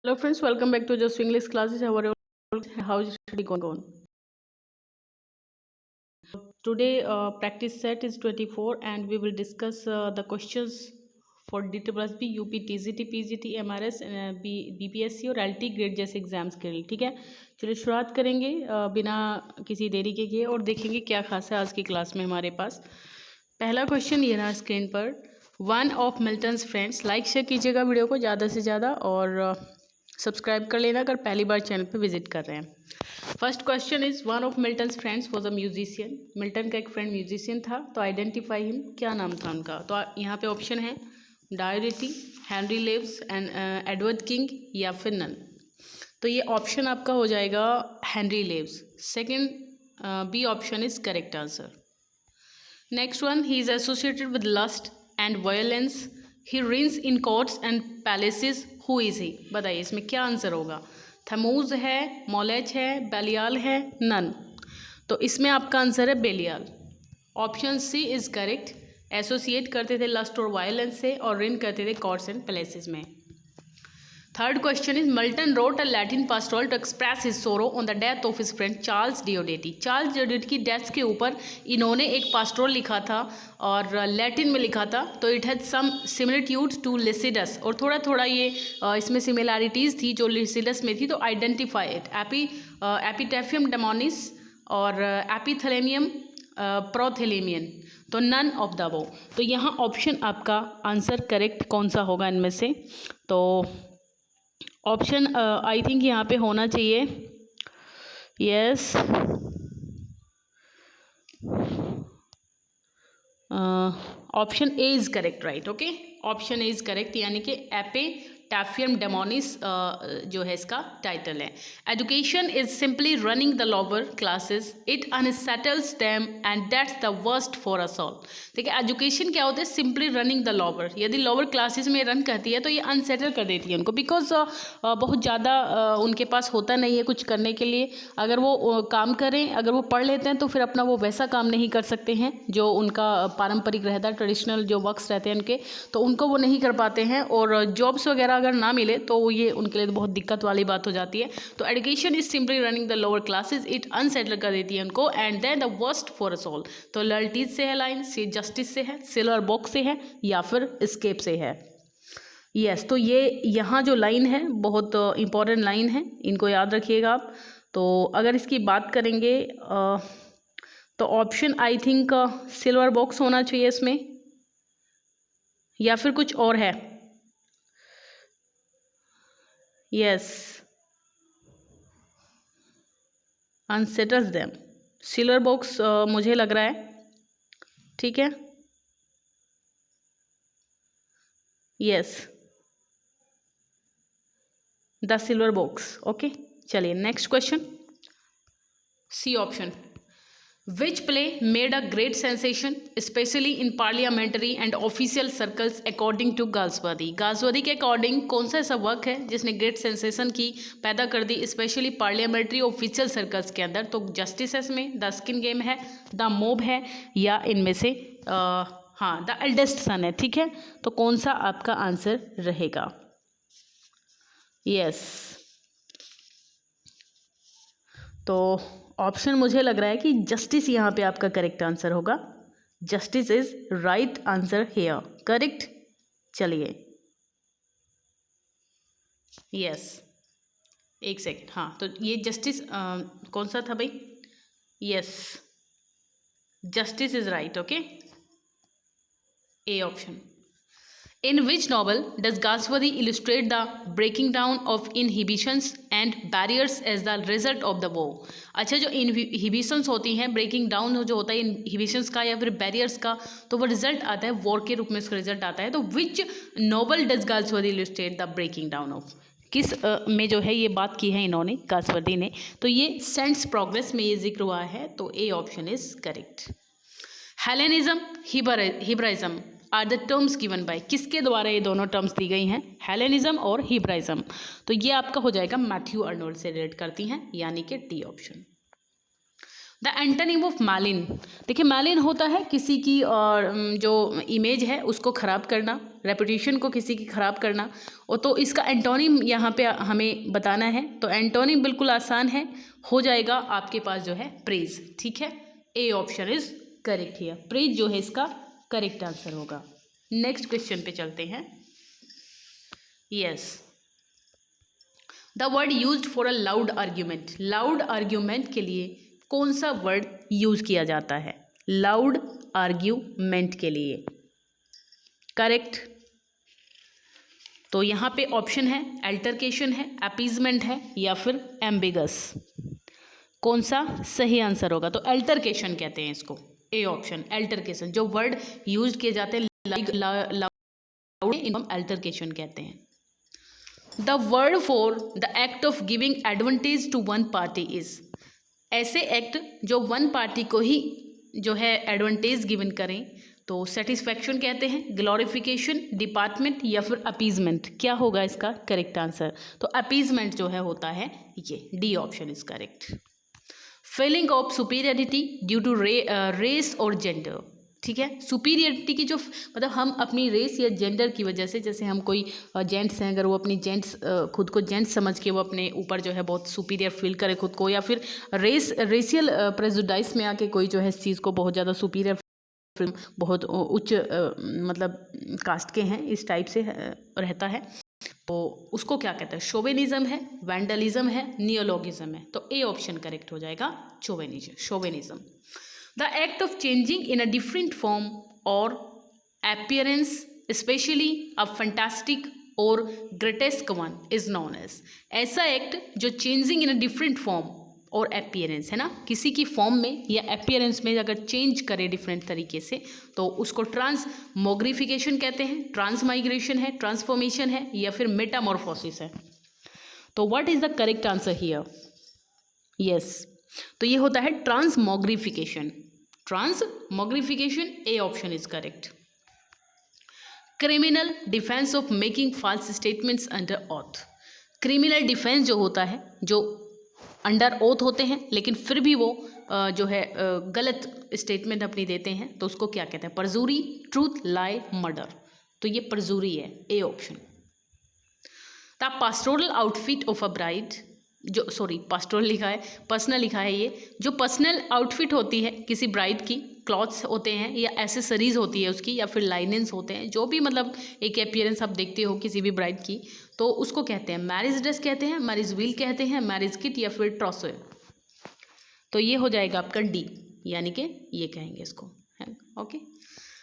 Hello friends, welcome back to Just English classes. How is study going on? Today practice set is 24 and we will discuss the questions for DSSB, UP, TGT, PGT, MRS, BPSC और LT grade जैसे exams के लिए। ठीक है, चलिए शुरुआत करेंगे बिना किसी देरी के किए और देखेंगे क्या खास है आज की क्लास में हमारे पास। पहला क्वेश्चन ये रहा स्क्रीन पर। One of Milton's friends, like share कीजिएगा वीडियो को ज़्यादा से ज़्यादा और सब्सक्राइब कर लेना अगर पहली बार चैनल पे विजिट कर रहे हैं। First question is one of Milton's friends was a musician. Milton का एक फ्रेंड म्यूजिशियन था, तो आइडेंटिफाई हिम, क्या नाम था उनका। तो यहाँ पे ऑप्शन है डायोरिटी, Henry Lewes and Edward King या फिर नन। तो ये ऑप्शन आपका हो जाएगा Henry Lewes. Second B option is correct answer. Next one, he is associated with lust and violence, he reigns in courts and palaces, who is he. बताइए इसमें क्या आंसर होगा। थमूज है, मोलेच है, बेलियाल है, नन। तो इसमें आपका आंसर है Belial. Option C is correct. Associate करते थे लस्ट और वायलेंस से और रेन करते थे कोर्ट्स एंड पैलेसेस में। Third question is Milton wrote a Latin pastoral to express his sorrow on the death of his friend Charles Diodati. Charles Diodati की death के ऊपर इन्होंने एक पास्टोरल लिखा था और लैटिन में लिखा था। तो it has some similitude to Lycidas, और थोड़ा थोड़ा ये इसमें सिमिलैरिटीज़ थी जो लिसिडस में थी। तो आइडेंटिफाई इट। एपिटेफियम डेमोनिस और एपिथेलेमियम प्रोथेलेमियन। तो नन ऑफ द अबव। तो यहाँ ऑप्शन आपका आंसर करेक्ट कौन सा होगा इनमें से। तो ऑप्शन आई थिंक यहाँ पे होना चाहिए yes, option A is correct, right. Okay, option A is correct, यानी कि एपिटैफियम डेमोनिस जो है इसका टाइटल है। Education is simply running the lower classes, it unsettles them and that's the worst for us all. देखिए education क्या होता है, सिंपली रनिंग द लोअर। यदि लोअर क्लासेस में रन करती है तो ये अनसेटल कर देती है उनको, बिकॉज बहुत ज़्यादा उनके पास होता नहीं है कुछ करने के लिए। अगर वो काम करें, अगर वो पढ़ लेते हैं तो फिर अपना वो वैसा काम नहीं कर सकते हैं जो उनका पारंपरिक रहता है, ट्रेडिशनल जो वर्क्स रहते हैं उनके, तो उनको वो नहीं कर पाते हैं। और जॉब्स वगैरह अगर ना मिले तो ये उनके लिए तो बहुत दिक्कत वाली बात हो जाती है। तो education is simply running the lower classes, it unsettle कर देती है उनको and then the worst for us all. तो लॉयल्टीज से है लाइन, सी जस्टिस से है, सिल्वर बॉक्स से है या फिर एस्केप से है। यस तो ये यहाँ जो लाइन है बहुत इंपॉर्टेंट लाइन है, इनको याद रखिएगा आप। तो अगर इसकी बात करेंगे तो option I think silver box होना चाहिए इसमें, या फिर कुछ और है। Yes, unsettles them, silver box मुझे लग रहा है। ठीक है, yes the silver box. Okay, चलिए next question, C option. Which play made a great sensation, especially in parliamentary and official circles according to Galsworthy? Galsworthy के अकॉर्डिंग कौन सा ऐसा वर्क है जिसने ग्रेट सेंसेशन की पैदा कर दी, स्पेशली पार्लियामेंट्री ऑफिशियल सर्कल्स के अंदर? तो जस्टिस है इसमें, द स्किन गेम है, द मोब है, या इनमें से हाँ द एल्डेस्ट सन है। ठीक है, तो कौन सा आपका आंसर रहेगा? यस तो ऑप्शन मुझे लग रहा है कि जस्टिस यहाँ पे आपका करेक्ट आंसर होगा। Justice is right answer here, correct. चलिए यस, एक सेकंड, हाँ तो ये जस्टिस कौन सा था भाई? Yes, justice is right. Okay, A option. In which novel does Galsworthy illustrate the breaking down of inhibitions and barriers as the result of the war? अच्छा, जो inhibitions होती हैं, breaking down जो होता है inhibitions का या फिर barriers का, तो वो रिजल्ट आता है वॉर के रूप में उसका रिजल्ट आता है। तो which novel does Galsworthy illustrate the breaking down of? किस में जो है ये बात की है इन्होंने, गाल्सवर्दी ने? तो ये सेंट्स प्रोग्रेस में ये जिक्र हुआ है। तो A option is correct. Hellenism, Hebraism are the terms given by, किसके द्वारा ये दोनों टर्म्स दी गई हैं, हेलेनिज्म और हिब्राइज्म? तो ये आपका हो जाएगा मैथ्यू अर्नोल्ड से रिलेट करती हैं, यानी कि D option. The antonym of malign, देखिए मैलिन होता है किसी की जो इमेज है उसको ख़राब करना, रेपुटेशन को किसी की ख़राब करना। और तो इसका एंटोनिम यहाँ पे हमें बताना है, तो एंटोनिम बिल्कुल आसान है, हो जाएगा आपके पास जो है प्रेज। ठीक है, ए option is correct here, praise जो है इसका करेक्ट आंसर होगा। नेक्स्ट क्वेश्चन पे चलते हैं। Yes, the word used for a loud argument, loud argument के लिए कौन सा वर्ड यूज किया जाता है लाउड आर्ग्यूमेंट के लिए? करेक्ट, तो यहाँ पे ऑप्शन है अल्टरकेशन है, अपीजमेंट है या फिर एम्बिगस। कौन सा सही आंसर होगा? तो अल्टरकेशन कहते हैं इसको, ए ऑप्शन अल्टरकेशन। जो वर्ड यूज किए जाते हैं लाउड, इनको हम अल्टरकेशन कहते हैं। The word for the act of giving advantage to one party is, ऐसे एक्ट जो वन पार्टी को ही जो है एडवांटेज गिवन करें, तो सेटिस्फैक्शन कहते हैं, ग्लोरिफिकेशन, डिपार्टमेंट या फिर अपीजमेंट। क्या होगा इसका करेक्ट आंसर? तो अपीजमेंट जो है होता है ये, D option is correct. Feeling of superiority due to race और जेंडर, ठीक है, सुपीरियरिटी की जो मतलब हम अपनी रेस या जेंडर की वजह से, जैसे हम कोई जेंट्स हैं, अगर वो अपनी जेंट्स खुद को जेंट्स समझ के वो अपने ऊपर जो है बहुत सुपीरियर फील करे खुद को, या फिर रेशियल प्रेजुडाइज में आके कोई जो है इस चीज़ को बहुत ज़्यादा सुपीरियर फिल्म, बहुत उच्च मतलब कास्ट के हैं, इस टाइप से रहता है, तो उसको क्या कहते हैं? शोवेनिज्म है, वैंडलिज्म है, नियोलॉगिज्म है। तो ए ऑप्शन करेक्ट हो जाएगा, chauvinism. The act of changing in a different form और appearance, especially a fantastic और grotesque one is known as, ऐसा एक्ट जो changing in a different form और अपीयरेंस है ना, किसी की फॉर्म में या अपीयरेंस में अगर चेंज करे डिफरेंट तरीके से, तो उसको ट्रांसमोग्रिफिकेशन कहते हैं, ट्रांसमाइग्रेशन है, ट्रांसफॉर्मेशन है या फिर मेटामॉर्फोसिस है। तो what is the correct answer here? Yes, तो ये होता है transmogrification, transmogrification, A option is correct. Criminal defence of making false statements under oath, criminal defence जो होता है, जो अंडर ओथ होते हैं लेकिन फिर भी वो जो है गलत स्टेटमेंट अपनी देते हैं, तो उसको क्या कहते हैं? परजूरी, ट्रूथ, लाई, मर्डर। तो ये परजूरी है, A option. The pastoral outfit of a bride, जो पास्टोरल लिखा है, पर्सनल लिखा है, ये जो पर्सनल आउटफिट होती है किसी ब्राइड की, क्लॉथ्स होते हैं या एसेसरीज होती है उसकी, या फिर लाइनेंस होते हैं, जो भी मतलब एक अपीयरेंस आप देखते हो किसी भी ब्राइड की, तो उसको कहते हैं मैरिज ड्रेस कहते हैं, मैरिज व्हील कहते हैं, मैरिज किट या फिर ट्रॉसो। तो ये हो जाएगा आपका डी, यानी कि ये कहेंगे इसको, है ओके।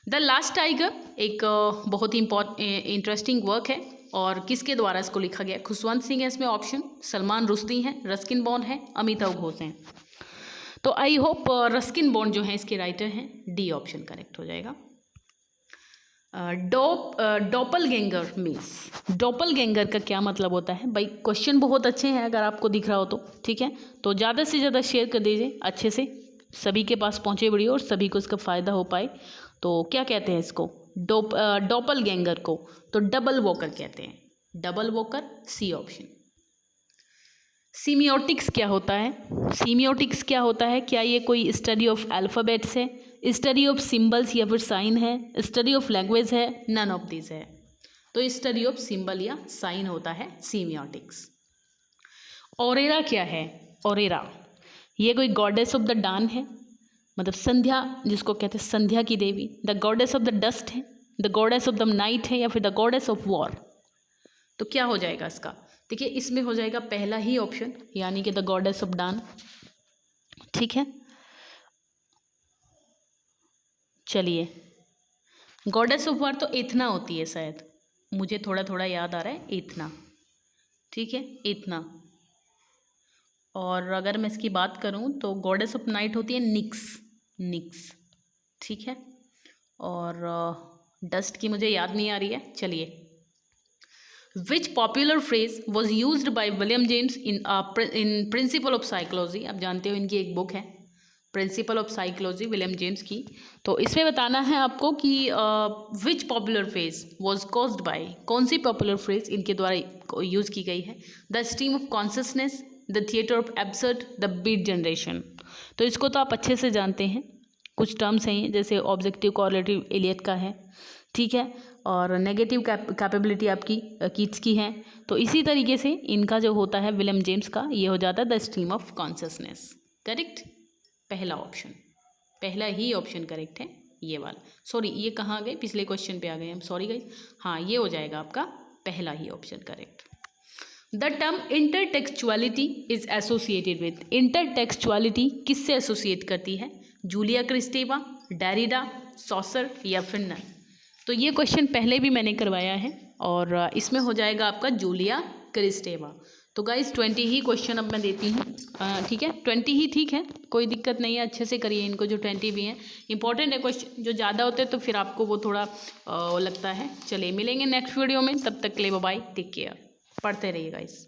द लास्ट टाइगर एक बहुत ही इंटरेस्टिंग वर्क है, और किसके द्वारा इसको लिखा गया? खुशवंत सिंह है इसमें ऑप्शन, सलमान रुश्दी हैं, रस्किन बॉन्ड है, अमिताभ घोष हैं। तो आई होप रस्किन बॉन्ड जो है इसके राइटर हैं, डी ऑप्शन करेक्ट हो जाएगा। डॉपलगैंगर मीन्स, डॉपलगैंगर का क्या मतलब होता है भाई? क्वेश्चन बहुत अच्छे हैं अगर आपको दिख रहा हो तो, ठीक है, तो ज़्यादा से ज़्यादा शेयर कर दीजिए अच्छे से, सभी के पास पहुँचे वीडियो और सभी को इसका फ़ायदा हो पाए। तो क्या कहते हैं इसको? डॉपलगैंगर को तो डबल वॉकर कहते हैं, डबल वॉकर, सी ऑप्शन। सीमियोटिक्स क्या होता है? सीमियोटिक्स क्या होता है? क्या ये कोई स्टडी ऑफ अल्फ़ाबेट्स है, स्टडी ऑफ सिंबल्स या फिर साइन है, स्टडी ऑफ लैंग्वेज है? नन ऑफ दिस है। तो स्टडी ऑफ सिंबल या साइन होता है सीमियोटिक्स। ऑरेरा क्या है? ऑरेरा ये कोई गॉडेस ऑफ द डान है, मतलब संध्या जिसको कहते हैं, संध्या की देवी। The goddess of the dust है, the goddess of the night है या फिर द गॉडेस ऑफ वॉर। तो क्या हो जाएगा इसका? देखिए इसमें हो जाएगा पहला ही ऑप्शन, यानी कि द गॉडेस ऑफ डान, ठीक है। चलिए, गॉडेस ऑफ वॉर तो एथना होती है शायद, मुझे थोड़ा थोड़ा याद आ रहा है, एथना, ठीक है, एथना। और अगर मैं इसकी बात करूं तो गॉडेस ऑफ नाइट होती है निक्स, निक्स, ठीक है। और डस्ट की मुझे याद नहीं आ रही है। चलिए, which popular phrase was used by William James in principle of psychology? आप जानते हो इनकी एक बुक है principle of psychology, William James की। तो इसमें बताना है आपको कि which popular phrase was caused by, कौन सी पॉपुलर फ्रेज इनके द्वारा यूज़ की गई है? The stream of consciousness, the theatre of absurd, the beat generation. तो इसको तो आप अच्छे से जानते हैं, कुछ टर्म्स हैं जैसे ऑब्जेक्टिव कोरिलेटिव एलियट का है, ठीक है, और नेगेटिव कैपेबिलिटी आपकी कीट्स की है। तो इसी तरीके से इनका जो होता है विलियम जेम्स का, ये हो जाता है the stream of consciousness. Correct, पहला ऑप्शन, पहला ही ऑप्शन करेक्ट है ये वाला। सॉरी, ये कहाँ गए, पिछले क्वेश्चन पे आ गए हम, सॉरी गाइस। हाँ, ये हो जाएगा आपका पहला ही option correct. The term intertextuality is associated with, intertextuality किससे एसोसिएट करती है? जूलिया क्रिस्टेवा, डेरिडा, सॉसर या फिर नन? तो ये क्वेश्चन पहले भी मैंने करवाया है और इसमें हो जाएगा आपका जूलिया क्रिस्टेवा। तो गाइस 20 ही क्वेश्चन अब मैं देती हूँ, ठीक है, 20 ही ठीक है, कोई दिक्कत नहीं है, अच्छे से करिए इनको, जो 20 भी हैं इंपॉर्टेंट है क्वेश्चन, जो ज़्यादा होते हैं तो फिर आपको वो थोड़ा लगता है। चलिए मिलेंगे नेक्स्ट वीडियो में, तब तक के लिए बाय बाय, टेक केयर, पढ़ते रहिए गाइस।